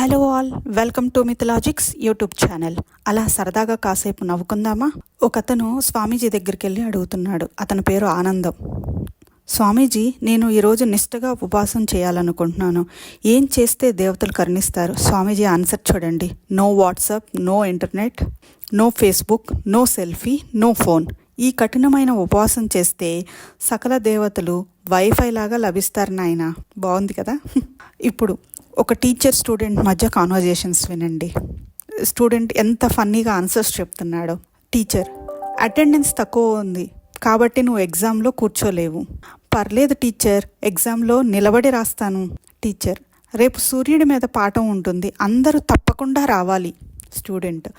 Hello all, welcome to mythologics YouTube channel. అలా సరదాగా కాసేపు నవ్వుకుందామా? ఒకతను స్వామీజీ దగ్గరికి వెళ్ళి అడుగుతున్నాడు. అతని పేరు ఆనందం. స్వామీజీ, నేను ఈరోజు నిష్ఠగా ఉపవాసం చేయాలనుకుంటున్నాను. ఏం చేస్తే దేవతలు కరుణిస్తారు? స్వామీజీ ఆన్సర్ చూడండి. No WhatsApp, no internet, no Facebook, no selfie, no phone. ఈ కఠినమైన ఉపవాసం చేస్తే సకల దేవతలు వైఫై లాగా లభిస్తారు నాయన. బాగుంది కదా? ఇప్పుడు ఒక టీచర్ స్టూడెంట్ మధ్య కాన్వర్జేషన్స్ వినండి. స్టూడెంట్ ఎంత ఫన్నీగా ఆన్సర్స్ చెప్తున్నాడో. టీచర్: అటెండెన్స్ తక్కువ ఉంది కాబట్టి నువ్వు ఎగ్జామ్లో కూర్చోలేవు. పర్లేదు టీచర్, ఎగ్జామ్లో నిలబడి రాస్తాను. టీచర్: రేపు సూర్యుడి మీద పాఠం ఉంటుంది, అందరూ తప్పకుండా రావాలి. స్టూడెంట్: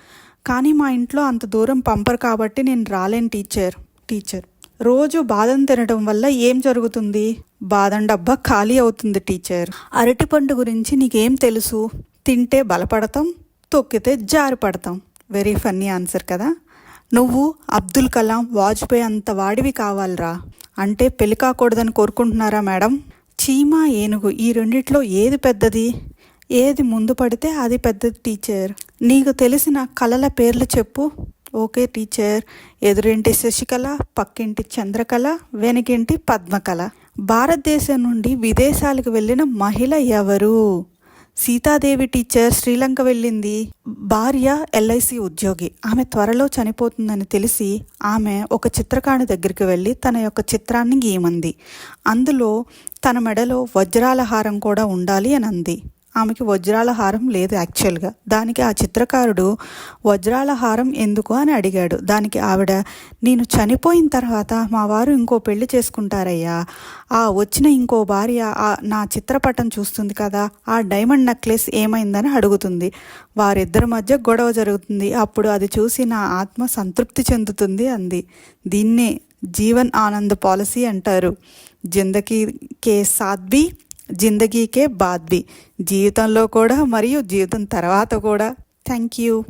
కానీ మా ఇంట్లో అంత దూరం పంపరు కాబట్టి నేను రాలేను టీచర్. టీచర్: రోజు బాదం తినడం వల్ల ఏం జరుగుతుంది? బాదం డబ్బా ఖాళీ అవుతుంది టీచర్. అరటిపండు గురించి నీకేం తెలుసు? తింటే బలపడతాం, తొక్కితే జారి పడతాం. వెరీ ఫన్నీ ఆన్సర్ కదా? నువ్వు అబ్దుల్ కలాం, వాజ్పేయి అంత వాడివి కావాలరా అంటే పెళ్లి కాకూడదని కోరుకుంటున్నారా మేడం? చీమ, ఏనుగు ఈ రెండిట్లో ఏది పెద్దది? ఏది ముందు పడితే అది పెద్దది టీచర్. నీకు తెలిసిన కళల పేర్లు చెప్పు. Okay teacher. ఎదురింటి శశికళ, పక్కింటి చంద్రకళ, వెనకింటి పద్మకళ. భారతదేశం నుండి విదేశాలకు వెళ్ళిన మహిళ ఎవరు? సీతాదేవి టీచర్. శ్రీలంక వెళ్ళింది. భార్య ఎల్ఐసి ఉద్యోగి. ఆమె త్వరలో చనిపోతుందని తెలిసి ఆమె ఒక చిత్రకారుని దగ్గరికి వెళ్ళి తన యొక్క చిత్రాన్ని గీయమంది. అందులో తన మెడలో వజ్రాల హారం కూడా ఉండాలి అని అంది. ఆమెకి వజ్రాల హారం లేదు యాక్చువల్గా. దానికి ఆ చిత్రకారుడు వజ్రాల హారం ఎందుకు అని అడిగాడు. దానికి ఆవిడ: నేను చనిపోయిన తర్వాత మా వారు ఇంకో పెళ్లి చేసుకుంటారయ్యా, ఆ వచ్చిన ఇంకో భార్య నా చిత్రపటం చూస్తుంది కదా, ఆ డైమండ్ నెక్లెస్ ఏమైందని అడుగుతుంది. వారిద్దరి మధ్య గొడవ జరుగుతుంది. అప్పుడు అది చూసి నా ఆత్మ సంతృప్తి చెందుతుంది అంది. దీన్నే జీవన్ ఆనంద్ పాలసీ అంటారు. జిందగీ కే సాత్ భీ, జిందగీకే బాద్ భీ. జీవితంలో కూడా మరియు జీవితం తర్వాత కూడా. Thank you.